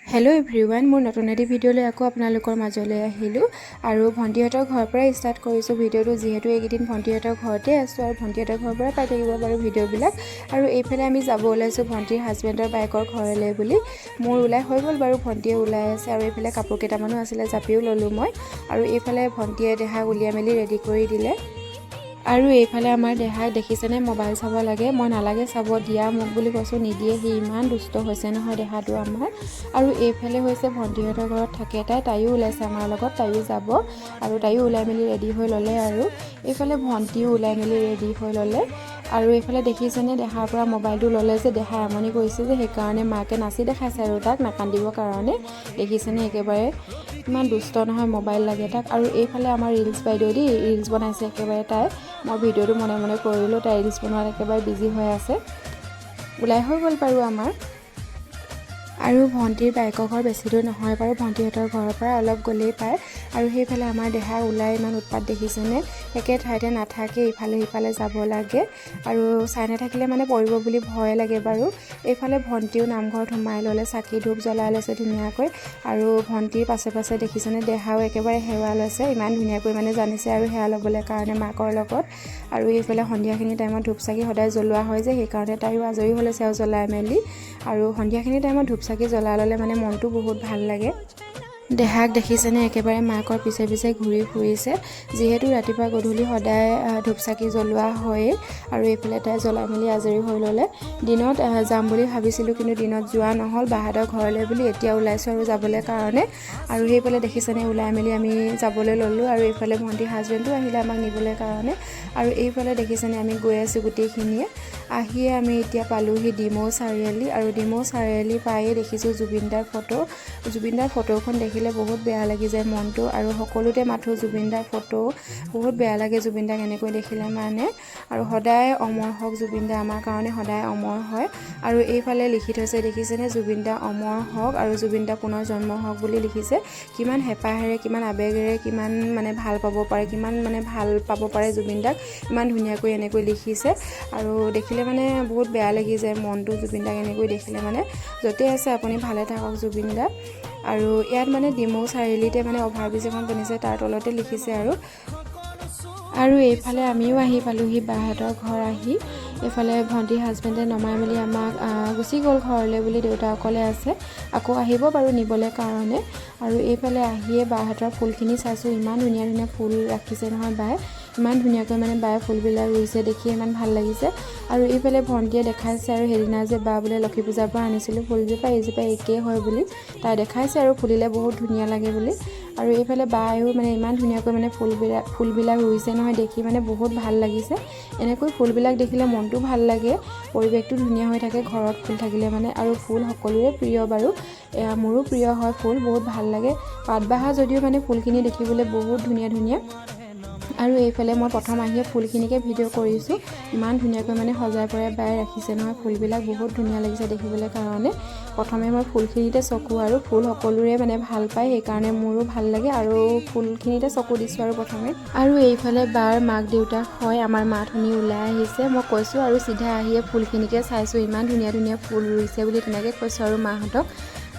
Hello everyone मोर नतुन eighty भिडिओले आको आपनालोकर माजले आहिलो आरो भंटीहतर घर পৰা स्टार्ट কৰিছো ভিডিওটো যেহেতু এইদিন ভंटीहतर ঘৰতে আছো আৰু ভंटीहतर ঘৰৰ পৰা পাই থাকিব বাৰু ভিডিও বিলাক আৰু এইফালে আমি যাব ওলাইছো ভंटीৰ হাজবেণ্ডৰ বাইকৰ ঘৰলে বুলি মোৰ ওলাই হৈ গল বাৰু ভंटीয়ে ওলাই আছে আৰু এইফালে কাপোৰ কেটামানো আছিল জাপিও ললো মই আৰু এইফালে ভंटीয়ে দেহা উলিয়া মেলি ৰেডি কৰি দিলে আৰু এইফালে আমাৰ দেহাক দেখিছেনে মোবাইল চাব লাগে মই নালাগে চাব দিয়া মোক বুলি কৈছো নিদিয়ে হি ইমান দুষ্ট হৈছে নহয় দেহাটো আমাৰ আৰু এইফালে হৈছে ভন্টিহঁতৰ ঘৰত থাকে তাইও ওলাইছে আমাৰ লগত তাইও যাব আৰু তাইও ওলাই মেলি ৰেডি হৈ ললে আৰু এইফালে ভন্টিও ওলাই মেলি ৰেডি হৈ ললে আৰু এইফালে দেখিছেনে দেহাৰ পৰা মোবাইলটো ললে যে দেহা আমনি কৰিছে যে সেই কাৰণে মাকে নাচি দেখাইছে আৰু তাক নাকান্দিবৰ কাৰণে দেখিছেনে একেবাৰে ইমান দুষ্ট নহয় মোবাইল লাগে তাক আৰু এইফালে আমাৰ ৰিলস বাইদেউ দি ৰিলস বনাইছে একেবাৰে তাই মই ভিডিওটো মনে মনে কৰিলো তাই ৰিলস বনোৱাৰ একেবাৰে বিজি হৈ আছে ওলাই হৈ গল বাৰু আমাৰ আৰু ভন্টিৰ বাইকৰ ঘৰ বেছি দূৰ নহয় বাৰু ভন্টিহঁতৰ ঘৰৰ পৰা অলপ গলেই পায় আৰু সেইফালে আমাৰ দেহা ওলাই ইমান উৎপাত দেখিছেনে একে ঠাইতে নাথাকে ইফালে ইফালে যাব লাগে আৰু চাই নাথাকিলে মানে পৰিব বুলি ভয় লাগে বাৰু এইফালে ভন্টিও নামঘৰত সোমাই ললে চাকি ধূপ জ্বলাই লৈছে ধুনীয়াকৈ আৰু ভন্টিৰ পাছে পাছে দেখিছেনে দেহাও একেবাৰে হেৱা লৈছে ইমান ধুনীয়াকৈ মানে জানিছে আৰু হেয়া লবলৈ কাৰণে মাকৰ লগত আৰু এইফালে সন্ধিয়াখিনি টাইমত ধূপ চাকি সদায় জ্বলোৱা হয় যে সেই কাৰণে তাইও আজৰি হলে সেও জ্বলাই মেলি আৰু সন্ধিয়াখিনি টাইমত ধূপ চাকি জ্বলাই ললে মানে মনটো বহুত ভাল লাগে দেহাক দেখিছেনে একেবাৰে মাকৰ পিছে পিছে ঘূৰি ফুৰিছে যেহেতু ৰাতিপুৱা গধূলি সদায় ধূপ চাকি জ্বলোৱা হয় আৰু এইফালে তাই জ্বলাই মেলি আজৰি হৈ ললে দিনত যাম বুলি ভাবিছিলো কিন্তু দিনত যোৱা নহল বাহাদৰ ঘৰলৈ বুলি এতিয়া ওলাইছো আৰু যাবলৈ কাৰণে আৰু সেইফালে দেখিছেনে ওলাই মেলি আমি যাবলৈ ললো আৰু এইফালে ভন্টিৰ হাজবেণ্ডো আহিলে আমাক নিবলৈ কাৰণে আৰু এইফালে দেখিছেনে আমি গৈ আছো গোটেইখিনিয়ে আহিয়ে আমি এতিয়া পালোহি ডিমৌ চাৰিআলি আৰু ডিমৌ চাৰিআলি পায়ে দেখিছো জুবিনদাৰ ফটোখন দেখিলে বহুত বেয়া লাগি যায় মনটো আৰু সকলোতে মাথো জুবিনদাৰ ফটো বহুত বেয়া লাগে জুবিনদাক এনেকৈ দেখিলে মানে আৰু সদায় অমৰ হওক জুবিনদা আমাৰ কাৰণে সদায় অমৰ হয় আৰু এইফালে লিখি থৈছে দেখিছেনে জুবিনদা অমৰ হওক আৰু জুবিনদা পুনৰ জন্ম হওক বুলি লিখিছে কিমান হেপাহেৰে কিমান আবেগেৰে কিমান মানে ভাল পাব পাৰে জুবিনদাক ইমান ধুনীয়াকৈ এনেকৈ লিখিছে আৰু দেখিলে মানে বহুত বেয়া লাগি যায় মনটো জুবিনদাক এনেকৈ দেখিলে মানে যতে আছে আপুনি ভালে থাকক জুবিনদা আৰু ইয়াত মানে ডিমৌ চাৰিআলিতে মানে অভাৰব্ৰিজ এখন বনিছে তাৰ তলতে লিখিছে আৰু এইফালে আমিও আহি পালোহি বাহঁতৰ ঘৰ আহি এইফালে ভন্টিৰ হাজবেণ্ডে নমাই মেলি আমাক গুচি গ'ল ঘৰলৈ বুলি দেউতা অকলে আছে আকৌ আহিব বাৰু নিবলৈ কাৰণে আৰু এইফালে আহিয়ে বাহঁতৰ ফুলখিনি চাইছো ইমান ধুনীয়া ধুনীয়া ফুল ৰাখিছে নহয় বাই ইমান ধুনীয়াকৈ মানে বাই ফুলবিলাক ৰুইছে দেখি ইমান ভাল লাগিছে আৰু এইফালে ভন্টিয়ে দেখাইছে আৰু হেৰিনা যে বা বোলে লক্ষী পূজাৰ পৰা আনিছিলোঁ ফুলজোপা এইজোপা একেই হয় বুলি তাই দেখাইছে আৰু ফুলিলে বহুত ধুনীয়া লাগে বুলি আৰু এইফালে বায়ো মানে ইমান ধুনীয়াকৈ মানে ফুলবিলাক ৰুইছে নহয় দেখি মানে বহুত ভাল লাগিছে এনেকৈ ফুলবিলাক দেখিলে মনটো ভাল লাগে পৰিৱেশটো ধুনীয়া হৈ থাকে ঘৰত ফুল থাকিলে মানে আৰু ফুল সকলোৰে প্ৰিয় বাৰু মোৰো প্ৰিয় হয় ফুল বহুত ভাল লাগে পাতবাহা যদিও মানে ফুলখিনি দেখিবলৈ বহুত ধুনীয়া ধুনীয়া আৰু এইফালে মই প্ৰথম আহিয়ে ফুলখিনিকে ভিডিও কৰিছো ইমান ধুনীয়াকৈ মানে সজাই পৰাই বাই ৰাখিছে নহয় ফুলবিলাক বহুত ধুনীয়া লাগিছে দেখিবলৈ কাৰণে প্ৰথমে মই ফুলখিনিতে চকু আৰু ফুল সকলোৰে মানে ভাল পায় সেই কাৰণে মোৰো ভাল লাগে আৰু ফুলখিনিতে চকু দিছো আৰু প্ৰথমে আৰু এইফালে বাৰ মাক দেউতাক হয় আমাৰ মাথনি ওলাই আহিছে মই কৈছো আৰু সিধা আহিয়ে ফুলখিনিকে চাইছো ইমান ধুনীয়া ধুনীয়া ফুল ৰুইছে বুলি তেনেকৈ কৈছো আৰু মাহঁতক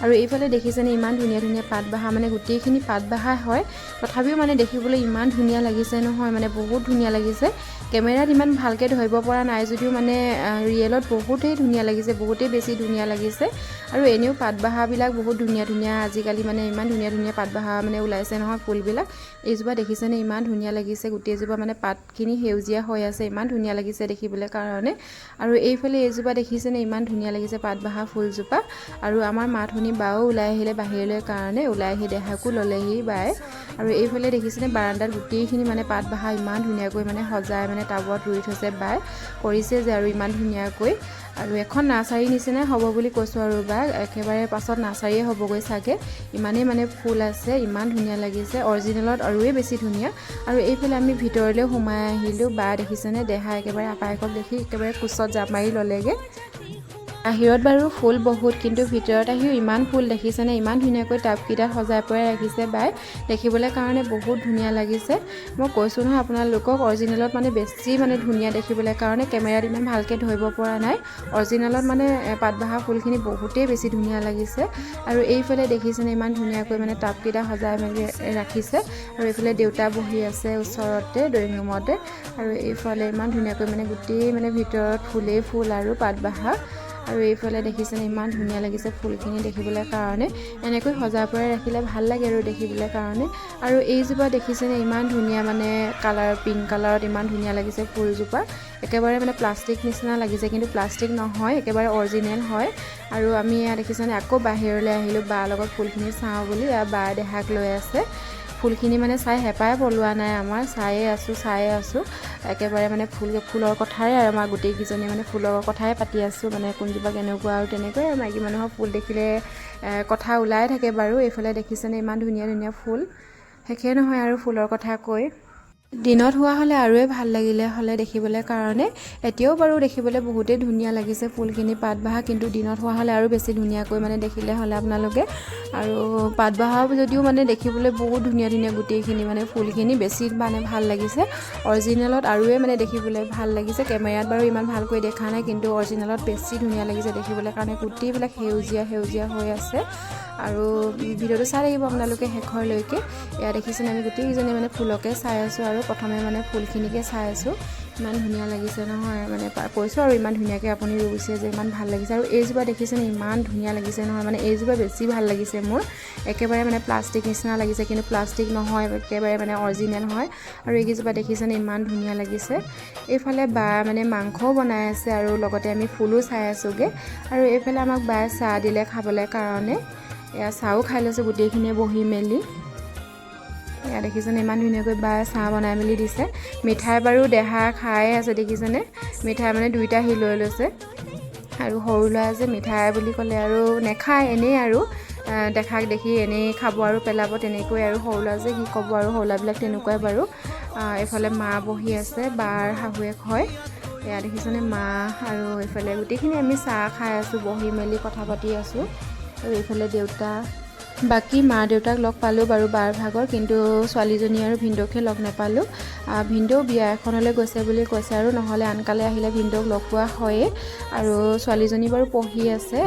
আৰু এইফালে দেখিছেনে ইমান ধুনীয়া ধুনীয়া পাতবাহা মানে গোটেইখিনি পাতবাহা হয় তথাপিও মানে দেখিবলৈ ইমান ধুনীয়া লাগিছে নহয় মানে বহুত ধুনীয়া লাগিছে কেমেৰাত ইমান ভালকৈ ধৰিব পৰা নাই যদিও মানে ৰিয়েলত বহুতেই ধুনীয়া লাগিছে বহুতেই বেছি ধুনীয়া লাগিছে আৰু এনেও পাতবাহাবিলাক বহুত ধুনীয়া ধুনীয়া আজিকালি মানে ইমান ধুনীয়া ধুনীয়া পাতবাহা মানে ওলাইছে নহয় ফুলবিলাক এইজোপা দেখিছেনে ইমান ধুনীয়া লাগিছে গোটেইজোপা মানে পাতখিনি সেউজীয়া হৈ আছে ইমান ধুনীয়া লাগিছে দেখিবলৈ কাৰণে আৰু এইফালে এইজোপা দেখিছেনে ইমান ধুনীয়া লাগিছে পাতবাহা ফুলজোপা আৰু আমাৰ মাথনি বাও ওলাই আহিলে বাহিৰলৈ কাৰণে ওলাই আহি দেহাকো ললেহি বাই আৰু এইফালে দেখিছেনে বাৰান্দাত গোটেইখিনি মানে পাতবাহা ইমান ধুনীয়াকৈ মানে সজাই মানে টাবত ৰুই থৈছে বাই কৰিছে যে আৰু ইমান ধুনীয়াকৈ আৰু এখন নাৰ্চাৰী নিচিনা হ'ব বুলি কৈছো আৰু বাক একেবাৰে পাছত নাৰ্চাৰীয়ে হ'বগৈ চাগে ইমানেই মানে ফুল আছে ইমান ধুনীয়া লাগিছে অৰিজিনেলত আৰুৱে বেছি ধুনীয়া আৰু এইফালে আমি ভিতৰলৈ সোমাই আহিলো বা দেখিছেনে দেহা একেবাৰে আপায়েকক দেখি একেবাৰে কোচত জাপ মাৰি ললেগে বাহিৰত বাৰু ফুল বহুত, কিন্তু ভিতৰত আহিও ইমান ফুল দেখিছেনে, ইমান ধুনীয়াকৈ টাবকেইটাত সজাই পৰাই ৰাখিছে বাই। দেখিবলৈ কাৰণে বহুত ধুনীয়া লাগিছে। মই কৈছোঁ নহয় আপোনালোকক, অৰিজিনেলত মানে বেছি মানে ধুনীয়া দেখিবলৈ কাৰণে কেমেৰাত ইমান ভালকৈ ধৰিব পৰা নাই। অৰিজিনেলত মানে পাত বাহা ফুলখিনি বহুতেই বেছি ধুনীয়া লাগিছে। আৰু এইফালে দেখিছেনে ইমান ধুনীয়াকৈ মানে টাবকেইটা সজাই মেলি ৰাখিছে। আৰু এইফালে দেউতা বহি আছে ওচৰতে ড্ৰয়িং ৰুমতে। আৰু এইফালে ইমান ধুনীয়াকৈ মানে গোটেই মানে ভিতৰত ফুলেই ফুল আৰু পাত বাহা। আৰু এইফালে দেখিছেনে ইমান ধুনীয়া লাগিছে ফুলখিনি দেখিবলৈ কাৰণে। এনেকৈ সজাই পৰাই ৰাখিলে ভাল লাগে আৰু দেখিবলৈ কাৰণে। আৰু এইজোপা দেখিছেনে ইমান ধুনীয়া মানে কালাৰ, পিংক কালাৰত ইমান ধুনীয়া লাগিছে ফুলজোপা। একেবাৰে মানে প্লাষ্টিক নিচিনা লাগিছে, কিন্তু প্লাষ্টিক নহয়, একেবাৰে অৰিজিনেল হয়। আৰু আমি ইয়াত দেখিছেনে আকৌ বাহিৰলৈ আহিলোঁ বাৰ লগত ফুলখিনি চাওঁ বুলি। বাৰ দেহাক লৈ আছে। ফুলখিনি মানে চাই হেঁপাই পলোৱা নাই আমাৰ, চায়ে আছোঁ একেবাৰে মানে ফুলৰ কথাৰে। আৰু আমাৰ গোটেইকেইজনী মানে ফুলৰ কথাই পাতি আছোঁ, মানে কোনজোপা কেনেকুৱা আৰু তেনেকৈ। আৰু মাইকী মানুহৰ ফুল দেখিলে কথা ওলাই থাকে বাৰু। এইফালে দেখিছেনে ইমান ধুনীয়া ধুনীয়া ফুল, শেষেই নহয় আৰু ফুলৰ কথা কৈ। দিনত হোৱা হ'লে আৰুৱে ভাল লাগিলে হ'লে দেখিবলৈ কাৰণে। এতিয়াও বাৰু দেখিবলৈ বহুতেই ধুনীয়া লাগিছে ফুলখিনি পাত বাহা, কিন্তু দিনত হোৱা হ'লে আৰু বেছি ধুনীয়াকৈ মানে দেখিলে হ'লে আপোনালোকে। আৰু পাত বাহা যদিও মানে দেখিবলৈ বহুত ধুনীয়া ধুনীয়া গোটেইখিনি মানে ফুলখিনি বেছি মানে ভাল লাগিছে। অৰিজিনেলত আৰুৱে মানে দেখিবলৈ ভাল লাগিছে। কেমেৰাত বাৰু ইমান ভালকৈ দেখা নাই, কিন্তু অৰিজিনেলত বেছি ধুনীয়া লাগিছে দেখিবলৈ কাৰণে। গোটেইবিলাক সেউজীয়া সেউজীয়া হৈ আছে। আৰু ভিডিঅ'টো চাই থাকিব আপোনালোকে শেষৰলৈকে। এয়া দেখিছেনে আমি গোটেইকেইজনী মানে ফুলকে চাই আছোঁ, আৰু প্ৰথমে মানে ফুলখিনিকে চাই আছোঁ। ইমান ধুনীয়া লাগিছে নহয়, মানে কৈছোঁ আৰু ইমান ধুনীয়াকৈ আপুনি ৰুইছে যে ইমান ভাল লাগিছে। আৰু এইজোপা দেখিছেনে ইমান ধুনীয়া লাগিছে নহয়, মানে এইজোপা বেছি ভাল লাগিছে মোৰ। একেবাৰে মানে প্লাষ্টিক নিচিনা লাগিছে, কিন্তু প্লাষ্টিক নহয়, একেবাৰে মানে অৰিজিনেল হয়। আৰু এইকেইজোপা দেখিছেনে ইমান ধুনীয়া লাগিছে। এইফালে বা মানে মাংসও বনাই আছে, আৰু লগতে আমি ফুলো চাই আছোঁগৈ। আৰু এইফালে আমাক বায়ে চাহ দিলে খাবলৈ কাৰণে। এয়া চাহও খাই লৈছোঁ গোটেইখিনিয়ে বহি মেলি। এয়া দেখিছেনে ইমান ধুনীয়াকৈ বায়ে চাহ বনাই মেলি দিছে। মিঠাই বাৰু দেহা খাই আছে দেখিছেনে, মিঠাই মানে দুইটা সি লৈ লৈছে। আৰু সৰু ল'ৰা যে মিঠাই বুলি ক'লে আৰু নেখায়, এনেই আৰু দেখাক দেখি এনেই খাব আৰু পেলাব তেনেকৈ। আৰু সৰু ল'ৰা যে কি ক'ব, আৰু সৰু ল'ৰাবিলাক তেনেকুৱাই বাৰু। এইফালে মা বহি আছে, বাৰ শাহুৱেক হয়। এয়া দেখিছেনে মা, আৰু এইফালে গোটেইখিনি আমি চাহ খাই আছোঁ বহি মেলি কথা পাতি আছোঁ। আৰু এইফালে দেউতা, বাকী মা দেউতাক লগ পালোঁ বাৰু বাৰ ভাগৰ, কিন্তু ছোৱালীজনী আৰু ভিনদেউকহে লগ নাপালোঁ। ভিনদেউ বিয়া এখনলৈ গৈছে বুলি কৈছে, আৰু নহ'লে আনকালে আহিলে ভিনদেউক লগ পোৱা হয়েই। আৰু ছোৱালীজনী বাৰু পঢ়ি আছে,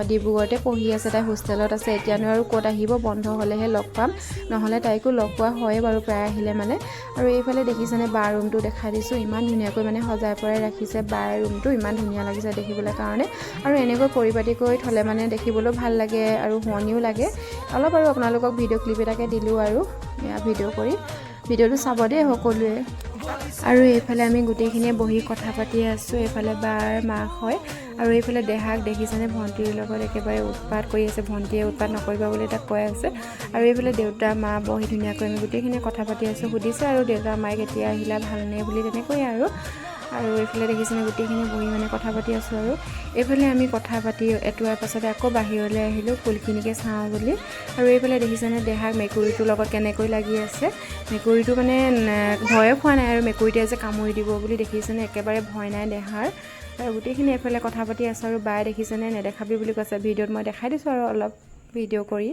ডিব্ৰুগড়তে পঢ়ি আছে, তাই হোষ্টেলত আছে। এতিয়ানো আৰু ক'ত আহিব, বন্ধ হ'লেহে লগ পাম, নহ'লে তাইকো লগ পোৱা হয়ে বাৰু প্ৰায় আহিলে মানে। আৰু এইফালে দেখিছেনে বাৰ ৰুমটো দেখাই দিছোঁ, ইমান ধুনীয়াকৈ মানে সজাই পৰাই ৰাখিছে বাৰ ৰুমটো, ইমান ধুনীয়া লাগিছে দেখিবলৈ কাৰণে। আৰু এনেকৈ পৰিপাটি কৰি থ'লে মানে দেখিবলৈও ভাল লাগে আৰু শুৱনিও লাগে অলপ। আৰু আপোনালোকক ভিডিঅ' ক্লিপ এটাকে দিলোঁ আৰু এয়া ভিডিঅ' কৰি। ভিডিঅ'টো চাব দেই সকলোৱে। আৰু এইফালে আমি গোটেইখিনিয়ে বহি কথা পাতি আছোঁ। এইফালে বাৰ মাক হয়, আৰু এইফালে দেহাক দেখিছেনে ভণ্টিৰ লগত একেবাৰে উৎপাত কৰি আছে। ভণ্টিয়ে উৎপাত নকৰিবা বুলি তাক কৈ আছে। আৰু এইফালে দেউতা মা বহি ধুনীয়াকৈ আমি গোটেইখিনিয়ে কথা পাতি আছোঁ। সুধিছে আৰু দেউতা মায়ে কেতিয়া আহিলা, ভালনে বুলি তেনেকৈয়ে আৰু। আৰু এইফালে দেখিছেনে গোটেইখিনি বহি মানে কথা পাতি আছোঁ। আৰু এইফালে আমি কথা পাতি এটোৱাৰ পাছতে আকৌ বাহিৰলৈ আহিলোঁ ফুলখিনিকে চাওঁ বুলি। আৰু এইফালে দেখিছেনে দেহাক মেকুৰীটোৰ লগত কেনেকৈ লাগি আছে। মেকুৰীটো মানে ভয়ে খোৱা নাই, আৰু মেকুৰীটোৱে যে কামুৰি দিব বুলি দেখিছেনে, একেবাৰে ভয় নাই দেহাৰ। আৰু গোটেইখিনি এইফালে কথা পাতি আছোঁ। আৰু বায়ে দেখিছেনে নেদেখাবি বুলি কৈছে, ভিডিঅ'ত মই দেখাই দিছোঁ আৰু অলপ ভিডিঅ' কৰি।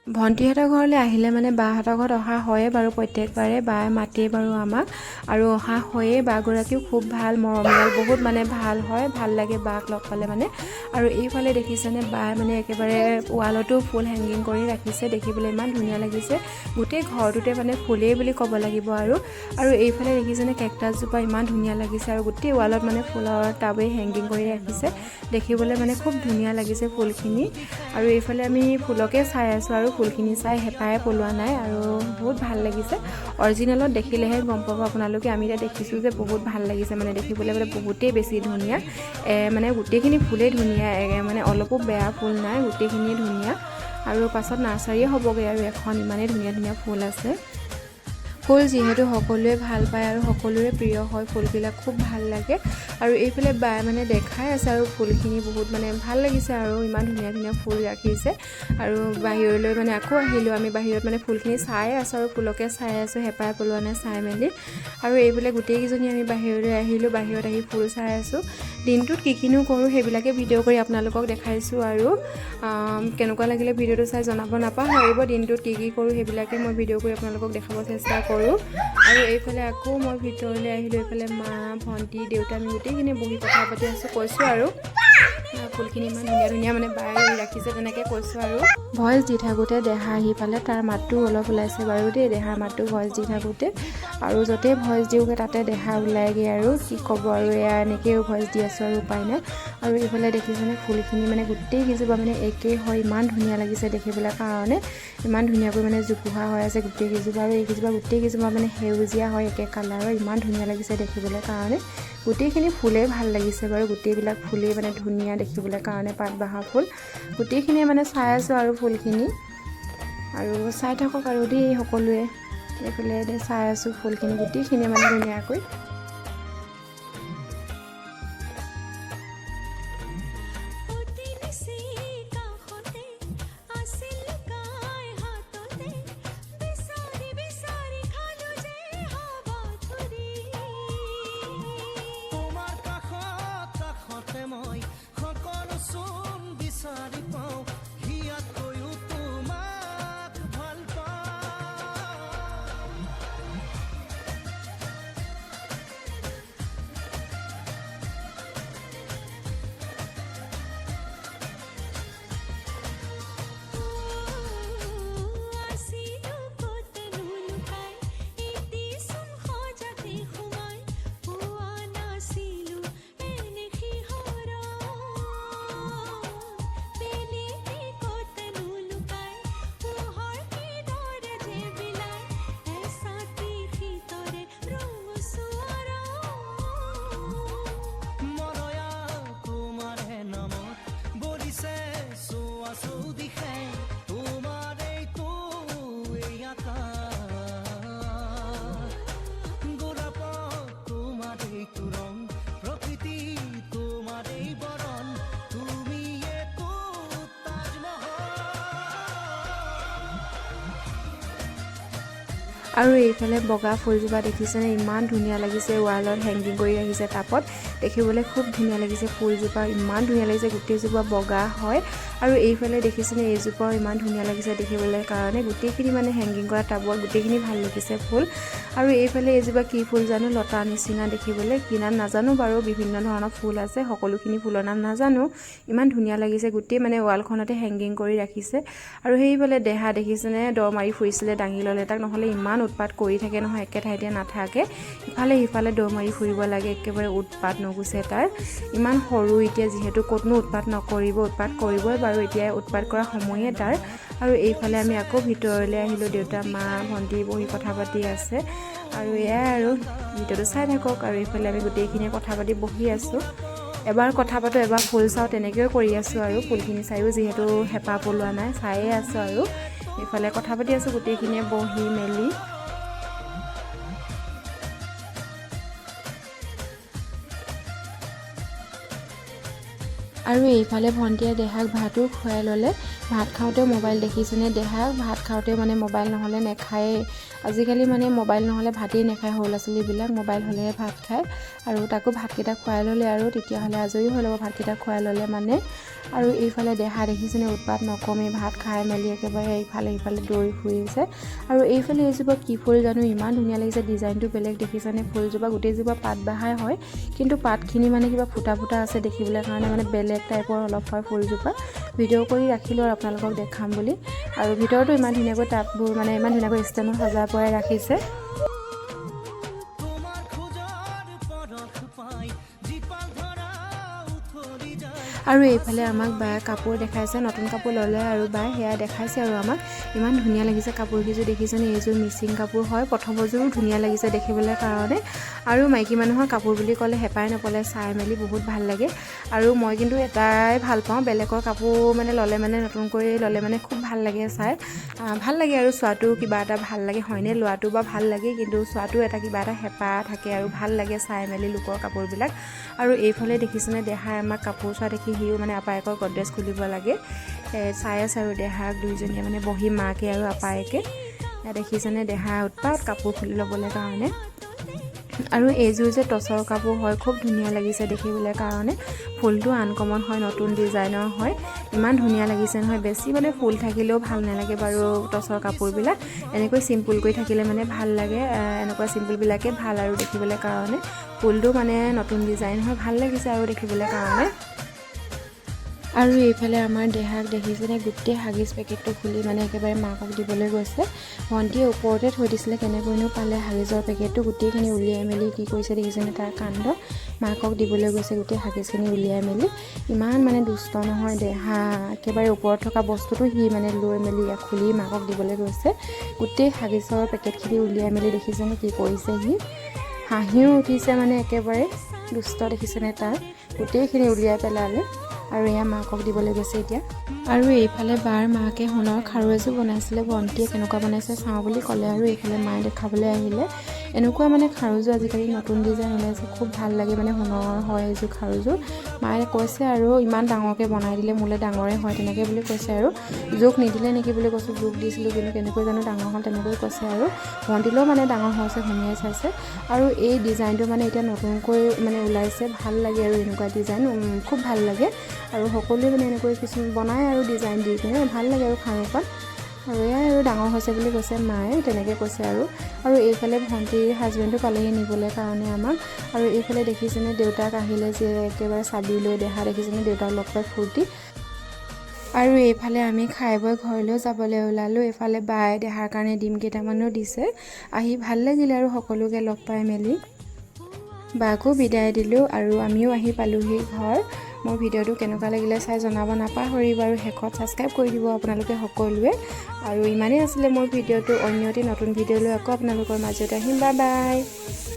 ভণ্টিহঁতৰ ঘৰলৈ আহিলে মানে বাহঁতৰ ঘৰত অহা হয়ে বাৰু প্ৰত্যেকবাৰে, বায়ে মাতেই বাৰু আমাক, আৰু অহা হয়েই। বাগৰাকীও খুব ভাল, মৰমীয়াল, বহুত মানে ভাল হয়, ভাল লাগে বাক লগ পালে মানে। আৰু এইফালে দেখিছেনে বায়ে মানে একেবাৰে ৱালতো ফুল হেংগিং কৰি ৰাখিছে, দেখিবলৈ ইমান ধুনীয়া লাগিছে। গোটেই ঘৰটোতে মানে ফুলেই বুলি ক'ব লাগিব। আৰু এইফালে দেখিছেনে কেকটাছজোপা ইমান ধুনীয়া লাগিছে, আৰু গোটেই ৱালত মানে ফুলৰ টাবেই হেংগিং কৰি ৰাখিছে, দেখিবলৈ মানে খুব ধুনীয়া লাগিছে ফুলখিনি। আৰু এইফালে আমি ফুলকে চাই আছোঁ, আৰু ফুলখিনি চাই হেঁপাই পলোৱা নাই, আৰু বহুত ভাল লাগিছে। অৰিজিনেলত দেখিলেহে গম পাব আপোনালোকে। আমি এতিয়া দেখিছোঁ যে বহুত ভাল লাগিছে, মানে দেখিবলৈ মানে বহুতেই বেছি ধুনীয়া। মানে গোটেইখিনি ফুলেই ধুনীয়া, মানে অলপো বেয়া ফুল নাই, গোটেইখিনিয়ে ধুনীয়া। আৰু পাছত নাৰ্চাৰীয়ে হ'বগৈ আৰু এখন, ইমানেই ধুনীয়া ধুনীয়া ফুল আছে। ফুল যিহেতু সকলোৱে ভাল পায় আৰু সকলোৰে প্ৰিয় হয়, ফুলবিলাক খুব ভাল লাগে। আৰু এইফালে বাই মানে দেখাই আছে আৰু ফুলখিনি বহুত মানে ভাল লাগিছে আৰু ইমান ধুনীয়া ধুনীয়া ফুল ৰাখিছে। আৰু বাহিৰলৈ মানে আকৌ আহিলোঁ, আমি বাহিৰত মানে ফুলখিনি চাই আছোঁ আৰু ফুলকে চাই আছোঁ, হেঁপাহ পলোৱা নাই চাই মেলি। আৰু এইফালে গোটেইকেইজনী আমি বাহিৰলৈ আহিলোঁ, বাহিৰত আহি ফুল চাই আছোঁ। দিনটোত কি কিনো কৰোঁ সেইবিলাকে ভিডিঅ' কৰি আপোনালোকক দেখাইছোঁ। আৰু কেনেকুৱা লাগিলে ভিডিঅ'টো চাই জনাব নাপাহৰিব। দিনটোত কি কি কৰোঁ সেইবিলাকে মই ভিডিঅ' কৰি আপোনালোকক দেখাব চেষ্টা কৰোঁ। আৰু এইফালে আকৌ মই ভিতৰলৈ আহিলোঁ, এইফালে মা, ভণ্টি, দেউতা আমি গোটেইখিনি বহি কথা পাতি আছোঁ। কৈছোঁ আৰু ফুলখিনি ইমান ধুনীয়া ধুনীয়া মানে বাই ৰাখিছে তেনেকৈ কৈছোঁ। আৰু ভইচ দি থাকোঁতে দেহা আহি পালে, তাৰ মাতটো অলপ ওলাইছে বাৰু দেই, দেহাৰ মাতটো ভইচ দি থাকোঁতে। আৰু য'তেই ভইচ দিওঁগৈ তাতে দেহা ওলাইগৈ আৰু কি ক'ব আৰু এয়া এনেকৈও ভইচ দি আছোঁ আৰু উপায় নাই। আৰু এইফালে দেখিছেনে ফুলখিনি মানে গোটেইকেইজোপা মানে একেই হয়, ইমান ধুনীয়া লাগিছে দেখিবলৈ কাৰণে, ইমান ধুনীয়াকৈ মানে জোপোহা হৈ আছে গোটেইকেইজোপা। আৰু এইকেইজোপা গোটেইকেইজোপা মানে সেউজীয়া হয় একে কালাৰৰ, ইমান ধুনীয়া লাগিছে দেখিবলৈ কাৰণে। গোটেইখিনি ফুলেই ভাল লাগিছে বাৰু, গোটেইবিলাক ফুলেই মানে ধুনীয়া দেখিবলৈ কাৰণে, পাত বাহা ফুল গোটেইখিনিয়ে মানে চাই আছোঁ আৰু ফুলখিনি। আৰু চাই থাকক আৰু দেই সকলোৱে, এইফালে চাই আছোঁ ফুলখিনি গোটেইখিনিয়ে মানে ধুনীয়াকৈ। আৰু এইফালে বগা ফুলজোপা দেখিছেনে, ইমান ধুনীয়া লাগিছে, ৱালত হেংগিং কৰি ৰাখিছে টাবত, দেখিবলৈ খুব ধুনীয়া লাগিছে ফুলজোপা, ইমান ধুনীয়া লাগিছে, গোটেইজোপা বগা হয়। আৰু এইফালে দেখিছেনে এইজোপাও ইমান ধুনীয়া লাগিছে দেখিবলৈ কাৰণে, গোটেইখিনি মানে হেংগিং কৰা টাবত গোটেইখিনি ভাল লাগিছে ফুল। আৰু এইফালে এইজোপা কি ফুল জানো, লতা নিচিনা দেখিবলৈ, কি নাম নাজানো বাৰু, বিভিন্ন ধৰণৰ ফুল আছে, সকলোখিনি ফুলৰ নাম নাজানো। ইমান ধুনীয়া লাগিছে, গোটেই মানে ৱালখনতে হেংগিং কৰি ৰাখিছে। আৰু সেইফালে দেহা দেখিছেনে, দৰ মাৰি ফুৰিছিলে, দাঙি ল'লে তাক, নহ'লে ইমান উৎপাত কৰি থাকে নহয়, একে ঠাইতে নাথাকে, ইফালে সিফালে দৌৰ মাৰি ফুৰিব লাগে, একেবাৰে উৎপাত নুগুছে তাৰ। ইমান সৰু এতিয়া, যিহেতু ক'তনো উৎপাত নকৰিব, উৎপাত কৰিবই বাৰু, এতিয়া উৎপাত কৰা সময়ে তাৰ। আৰু এইফালে আমি আকৌ ভিতৰলৈ আহিলোঁ, দেউতা, মা, ভণ্টি বহি কথা পাতি আছে। আৰু এয়াই আৰু ভিডিঅ'টো চাই থাকক। আৰু এইফালে আমি গোটেইখিনিয়ে কথা পাতি বহি আছোঁ, এবাৰ কথা পাতোঁ এবাৰ ফুল চাওঁ, তেনেকৈও কৰি আছোঁ। আৰু ফুলখিনি চায়ো যিহেতু হেঁপাহ পলোৱা নাই, চায়ে আছোঁ। আৰু এইফালে কথা পাতি আছোঁ গোটেইখিনিয়ে বহি মেলি। আৰু এইফালে ভণ্টিয়ে দেহাক ভাতো খুৱাই ল'লে, ভাত খাওঁতেও মোবাইল দেখিছেনে, দেহাক ভাত খাওঁতে মানে মোবাইল নহ'লে নাখায়েই। আজিকালি মানে মোবাইল নহ'লে ভাতেই নাখায়, সৰু ল'ৰা ছোৱালীবিলাক মোবাইল হ'লেহে ভাত খায়। আৰু তাকো ভাতকেইটা খুৱাই ল'লে, আৰু তেতিয়াহ'লে আজৰি হৈ ল'ব ভাতকেইটা খুৱাই ল'লে মানে। আৰু এইফালে দেহা দেখিছেনে, উৎপাত নকমেই, ভাত খাই মেলি একেবাৰে ইফালে সিফালে দৌৰি ফুৰিছে। আৰু এইফালে এইজোপা কি ফুল জানো, ইমান ধুনীয়া লাগিছে, ডিজাইনটো বেলেগ দেখিছেনে, ফুলজোপা গোটেইজোপা পাত বাহাই হয়, কিন্তু পাতখিনি মানে কিবা ফুটা ফুটা আছে দেখিবলৈ কাৰণে, মানে বেলেগ টাইপৰ অলপ হয় ফুলজোপা। ভিডিঅ' কৰি ৰাখিলোঁ আৰু আপোনালোকক দেখাম বুলি। আৰু ভিতৰতো ইমান ধুনীয়াকৈ টাববোৰ মানে ইমান ধুনীয়াকৈ ষ্টেণ্ডত সজাই পৰাই ৰাখিছে। আৰু এইফালে আমাক বায়ে কাপোৰ দেখাইছে নতুন কাপোৰ ল'লে আৰু বায়ে সেয়া দেখাইছে আৰু আমাক ইমান ধুনীয়া লাগিছে কাপোৰকেইযোৰ দেখিছেনে এইযোৰ মিচিং কাপোৰ হয় প্ৰথমযোৰো ধুনীয়া লাগিছে দেখিবলৈ কাৰণে আৰু মাইকী মানুহৰ কাপোৰ বুলি ক'লে হেঁপাই নপলে চাই মেলি বহুত ভাল লাগে আৰু মই কিন্তু এটাই ভাল পাওঁ বেলেগৰ কাপোৰ মানে ল'লে মানে নতুন কৰি ল'লে মানে খুব ভাল লাগে চাই ভাল লাগে আৰু চোৱাটো কিবা এটা ভাল লাগে হয়নে লোৱাটো বা ভাল লাগে কিন্তু চোৱাটো এটা কিবা এটা হেঁপাহ থাকে আৰু ভাল লাগে চাই মেলি লোকৰ কাপোৰবিলাক আৰু এইফালে দেখিছেনে দেহাই আমাক কাপোৰ চোৱা দেখি সিও মানে আপায়েকৰ গড্ৰেজ খুলিব লাগে চাই আছে আৰু দেহাক দুইজনীয়ে মানে বহি মাকে আৰু আপায়েকে দেখিছেনে দেহা উৎপাত কাপোৰ খুলি ল'বলৈ কাৰণে আৰু এইযোৰ যে টচৰ কাপোৰ হয় খুব ধুনীয়া লাগিছে দেখিবলৈ কাৰণে ফুলটো আনকমন হয় নতুন ডিজাইনৰ হয় ইমান ধুনীয়া লাগিছে নহয় বেছি মানে ফুল থাকিলেও ভাল নালাগে বাৰু টচৰ কাপোৰবিলাক এনেকৈ চিম্পুলকৈ থাকিলে মানে ভাল লাগে এনেকুৱা চিম্পুলবিলাকে ভাল আৰু দেখিবলৈ কাৰণে ফুলটো মানে নতুন ডিজাইন হয় ভাল লাগিছে আৰু দেখিবলৈ কাৰণে আৰু এইফালে আমাৰ দেহাক দেখিছেনে গোটেই হাগিছ পেকেটটো খুলি মানে একেবাৰে মাকক দিবলৈ গৈছে ভণ্টিয়ে ওপৰতে থৈ দিছিলে কেনেকৈনো পালে হাগিছৰ পেকেটটো গোটেইখিনি উলিয়াই মেলি কি কৰিছে দেখিছেনে তাৰ কাণ্ড মাকক দিবলৈ গৈছে গোটেই হাগিছখিনি উলিয়াই মেলি ইমান মানে দুষ্ট নহয় দেহা একেবাৰে ওপৰত থকা বস্তুটো সি মানে লৈ মেলি খুলি মাকক দিবলৈ গৈছে গোটেই হাগিছৰ পেকেটখিনি উলিয়াই মেলি দেখিছেনে কি কৰিছে সি হাঁহিও উঠিছে মানে একেবাৰে দুষ্ট দেখিছেনে তাৰ গোটেইখিনি উলিয়াই পেলালে আৰু এয়া মাকক দিবলৈ গৈছে এতিয়া আৰু এইফালে বাৰ মাকে সোণৰ খাৰু এযোৰ বনাইছিলে ভণ্টিয়ে কেনেকুৱা বনাইছে চাওঁ বুলি ক'লে আৰু এইফালে মায়ে দেখাবলৈ আহিলে এনেকুৱা মানে খাৰুযোৰ আজিকালি নতুন ডিজাইন ওলাইছে খুব ভাল লাগে মানে সোণৰ হয় এইযোৰ খাৰুযোৰ মায়ে কৈছে আৰু ইমান ডাঙৰকৈ বনাই দিলে মোলৈ ডাঙৰে হয় তেনেকৈ বুলি কৈছে আৰু জোখ নিদিলে নেকি বুলি কৈছোঁ জোখ দিছিলোঁ কিন্তু কেনেকৈ জানো ডাঙৰ হ'ল তেনেকৈ কৈছে আৰু ভণ্টিলৈও মানে ডাঙৰ হৈছে ঘূমিয়াই চাইছে আৰু এই ডিজাইনটো মানে এতিয়া নতুনকৈ মানে ওলাইছে ভাল লাগে আৰু এনেকুৱা ডিজাইন খুব ভাল লাগে আৰু সকলোৱে মানে এনেকৈ কিছুমান বনায় আৰু ডিজাইন দি কিনে ভাল লাগে আৰু খাৰুখন আৰু এয়াই আৰু ডাঙৰ হৈছে বুলি কৈছে মায়ে তেনেকৈ কৈছে আৰু এইফালে ভণ্টিৰ হাজবেণ্ডো পালেহি নিবলৈ কাৰণে আমাক আৰু এইফালে দেখিছেনে দেউতাক আহিলে যে একেবাৰে চাবি লৈ দেহা দেখিছেনে দেউতাক লগ পাই ফূৰ্তি আৰু এইফালে আমি খাই বৈ ঘৰলৈও যাবলৈ ওলালোঁ এইফালে বাই দেহাৰ কাৰণে ডিম কেইটামানো দিছে আহি ভাল লাগিলে আৰু সকলোকে লগ পাই মেলি বাকো বিদায় দিলোঁ আৰু আমিও আহি পালোহি ঘৰ মোৰ ভিডিঅ'টো কেনেকুৱা লাগিলে চাই জনাব নাপাহৰিব আৰু শেষত ছাবস্ক্ৰাইব কৰি দিব আপোনালোকে সকলোৱে আৰু ইমানেই আছিলে মোৰ ভিডিঅ'টো অন্য এটি নতুন ভিডিঅ' লৈ আকৌ আপোনালোকৰ মাজত আহিম বাই বাই